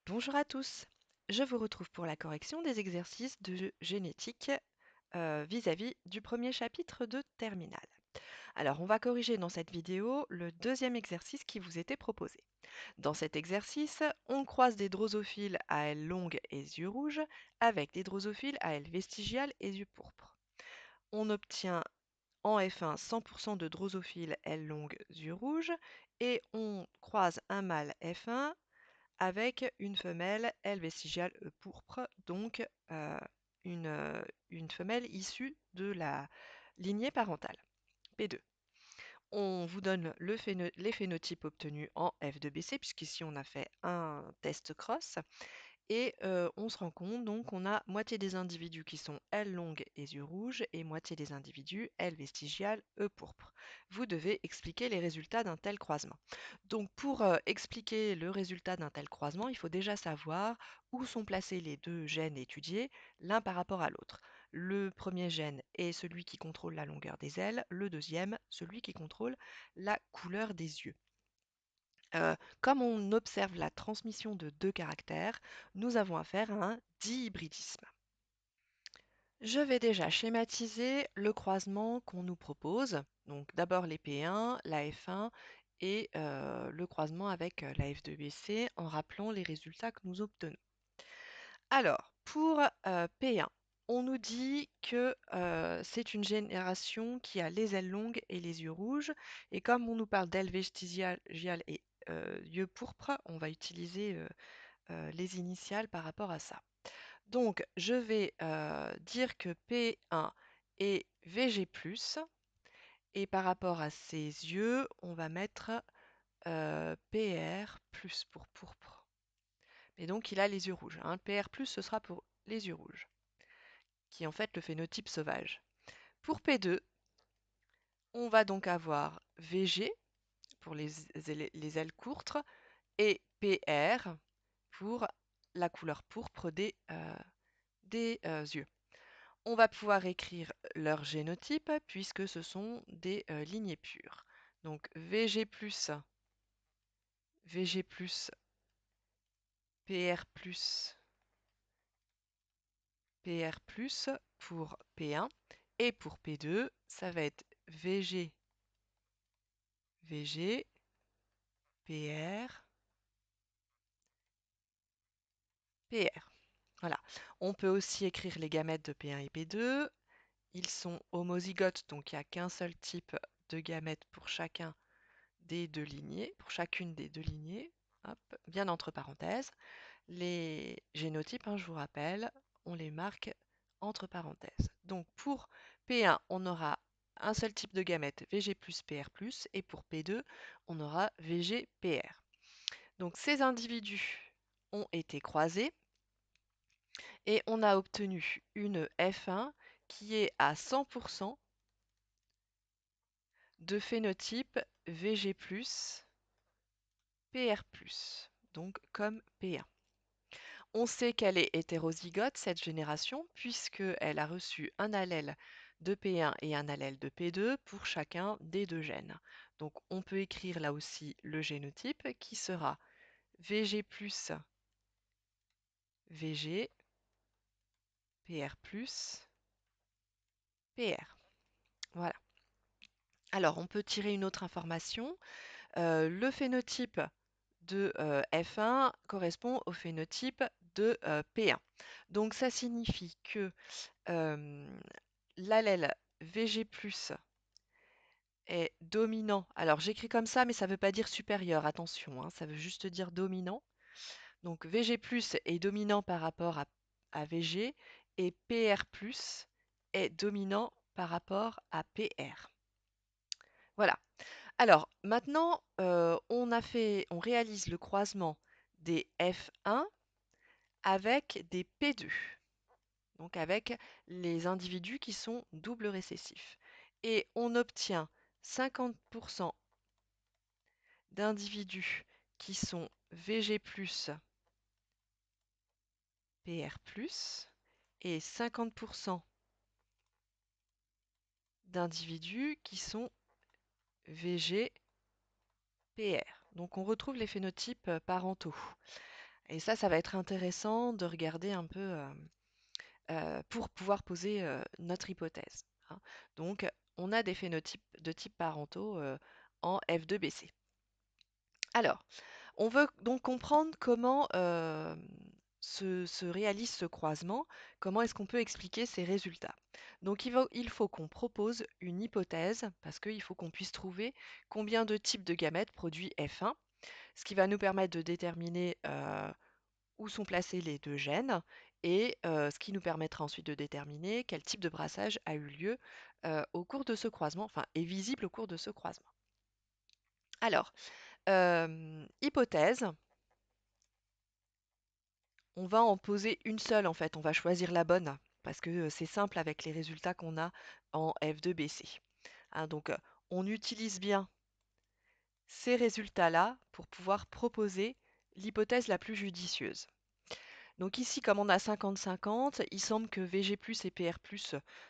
Bonjour à tous, je vous retrouve pour la correction des exercices de génétique vis-à-vis du premier chapitre de Terminal. Alors, on va corriger dans cette vidéo le deuxième exercice qui vous était proposé. Dans cet exercice, on croise des drosophiles à ailes longues et yeux rouges avec des drosophiles à ailes vestigiales et yeux pourpres. On obtient en F1 100% de drosophiles ailes longues, yeux rouges et on croise un mâle F1 avec une femelle aile vestigiale pourpre, donc une, euh, une femelle issue de la lignée parentale, P2. On vous donne les phénotypes obtenus en F2BC, puisqu'ici on a fait un test cross, et on se rend compte donc qu'on a moitié des individus qui sont ailes longues et yeux rouges et moitié des individus ailes vestigiales pourpres. Vous devez expliquer les résultats d'un tel croisement. Donc pour expliquer le résultat d'un tel croisement, il faut déjà savoir où sont placés les deux gènes étudiés, l'un par rapport à l'autre. Le premier gène est celui qui contrôle la longueur des ailes, le deuxième, celui qui contrôle la couleur des yeux. Comme on observe la transmission de deux caractères, nous avons affaire à un dihybridisme. Je vais déjà schématiser le croisement qu'on nous propose. Donc d'abord les P1, la F1 et le croisement avec la F2BC en rappelant les résultats que nous obtenons. Alors, pour P1, on nous dit que c'est une génération qui a les ailes longues et les yeux rouges. Et comme on nous parle d'ailes vestigiales et yeux pourpres, on va utiliser les initiales par rapport à ça. Donc, je vais dire que P1 est VG+, et par rapport à ses yeux, on va mettre PR+, pour pourpre. Et donc, il a les yeux rouges. Hein. PR+, ce sera pour les yeux rouges, qui est en fait le phénotype sauvage. Pour P2, on va donc avoir VG pour les ailes courtes et PR pour la couleur pourpre des yeux. On va pouvoir écrire leur génotype puisque ce sont des lignées pures. Donc VG+, VG+, PR+, PR+, pour P1 et pour P2, ça va être VG, VG, PR, PR. Voilà. On peut aussi écrire les gamètes de P1 et P2. Ils sont homozygotes, donc il n'y a qu'un seul type de gamètes pour chacun des deux lignées, pour chacune des deux lignées. Hop, bien entre parenthèses. Les génotypes, hein, je vous rappelle, on les marque entre parenthèses. Donc pour P1, on aura un seul type de gamète, VG plus PR+, et pour P2, on aura VG PR. Donc ces individus ont été croisés et on a obtenu une F1 qui est à 100% de phénotype VG+, PR+, donc comme P1. On sait qu'elle est hétérozygote, cette génération, puisqu'elle a reçu un allèle de P1 et un allèle de P2 pour chacun des deux gènes. Donc on peut écrire là aussi le génotype qui sera VG+, VG, PR+, PR. Voilà. Alors on peut tirer une autre information. Le phénotype de F1 correspond au phénotype de P1. Donc ça signifie que l'allèle VG+ est dominant. Alors j'écris comme ça, mais ça ne veut pas dire supérieur, attention, hein, ça veut juste dire dominant. Donc VG+ est dominant par rapport à VG et PR+ est dominant par rapport à PR. Voilà. Alors maintenant, on réalise le croisement des F1 avec des P2, donc avec les individus qui sont double récessifs. Et on obtient 50% d'individus qui sont VG+, PR+, et 50% d'individus qui sont VG, PR. Donc on retrouve les phénotypes parentaux. Et ça va être intéressant de regarder un peu pour pouvoir poser notre hypothèse, hein. Donc, on a des phénotypes de type parentaux en F2BC. Alors, on veut donc comprendre comment se réalise ce croisement, comment est-ce qu'on peut expliquer ces résultats. Donc, il faut qu'on propose une hypothèse, parce qu'il faut qu'on puisse trouver combien de types de gamètes produit F1, ce qui va nous permettre de déterminer où sont placés les deux gènes, et ce qui nous permettra ensuite de déterminer quel type de brassage a eu lieu au cours de ce croisement, enfin est visible au cours de ce croisement. Alors, hypothèse, on va en poser une seule en fait, on va choisir la bonne, parce que c'est simple avec les résultats qu'on a en F2BC, hein. Donc, on utilise bien ces résultats-là pour pouvoir proposer l'hypothèse la plus judicieuse. Donc ici, comme on a 50-50, il semble que VG+ et PR+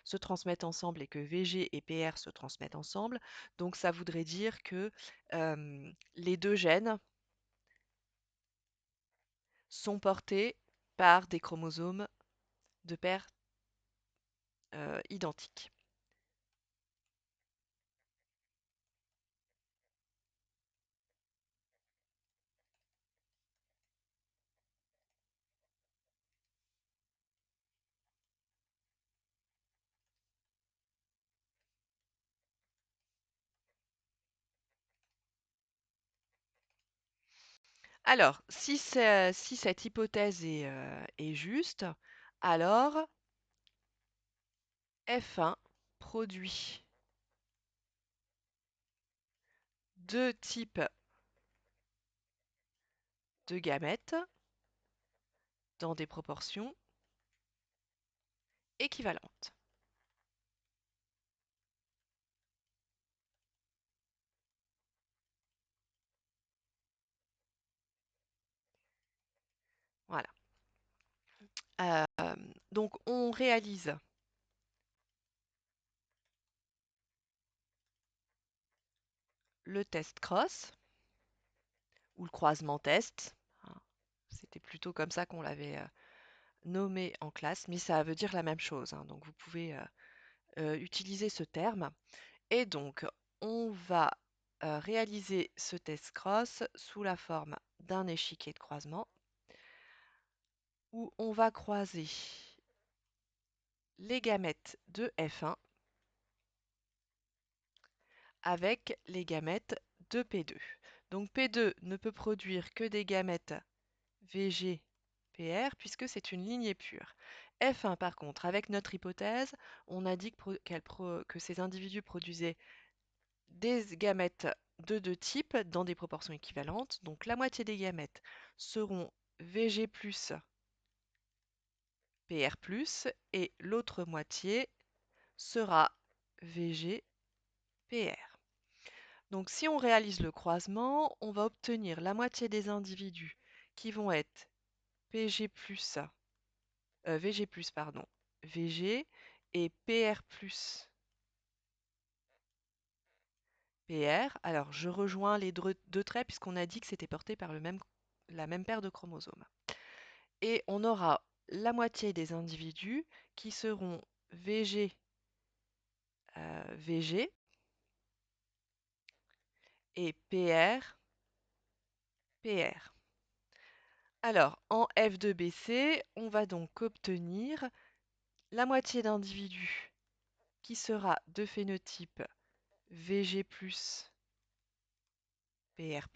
se transmettent ensemble et que VG et PR se transmettent ensemble. Donc ça voudrait dire que les deux gènes sont portés par des chromosomes de paires identiques. Alors, si cette hypothèse est juste, alors F1 produit deux types de gamètes dans des proportions équivalentes. Voilà. Euh, donc on réalise le test cross ou le croisement test, hein. C'était plutôt comme ça qu'on l'avait nommé en classe, mais ça veut dire la même chose, hein. Donc vous pouvez utiliser ce terme. Et donc on va réaliser ce test cross sous la forme d'un échiquier de croisement où on va croiser les gamètes de F1 avec les gamètes de P2. Donc P2 ne peut produire que des gamètes VG, PR, puisque c'est une lignée pure. F1, par contre, avec notre hypothèse, on a dit que ces individus produisaient des gamètes de deux types dans des proportions équivalentes. Donc la moitié des gamètes seront VG plus PR plus et l'autre moitié sera VG PR. Donc si on réalise le croisement, on va obtenir la moitié des individus qui vont être PG plus, VG plus, pardon, VG et PR plus PR. Alors je rejoins les deux traits puisqu'on a dit que c'était porté par la même paire de chromosomes. Et on aura la moitié des individus qui seront VG, VG et PR, PR. Alors, en F2BC, on va donc obtenir la moitié d'individus qui sera de phénotype VG+, PR+,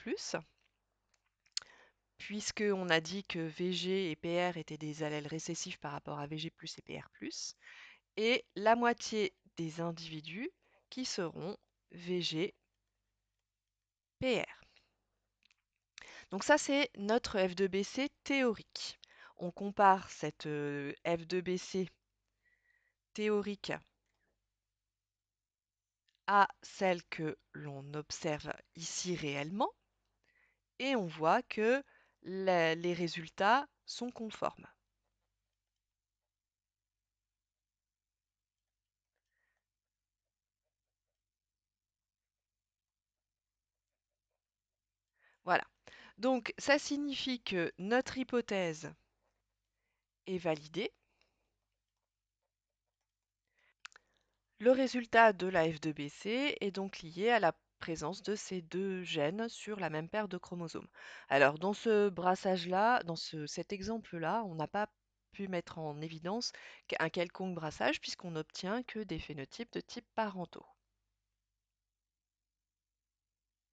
puisqu'on a dit que VG et PR étaient des allèles récessifs par rapport à VG+, et PR+, et la moitié des individus qui seront VG, PR. Donc ça, c'est notre F2BC théorique. On compare cette F2BC théorique à celle que l'on observe ici réellement et on voit que les résultats sont conformes. Voilà. Donc, ça signifie que notre hypothèse est validée. Le résultat de la F2BC est donc lié à la présence de ces deux gènes sur la même paire de chromosomes. Alors, dans ce brassage-là, cet exemple-là, on n'a pas pu mettre en évidence un quelconque brassage puisqu'on n'obtient que des phénotypes de type parentaux.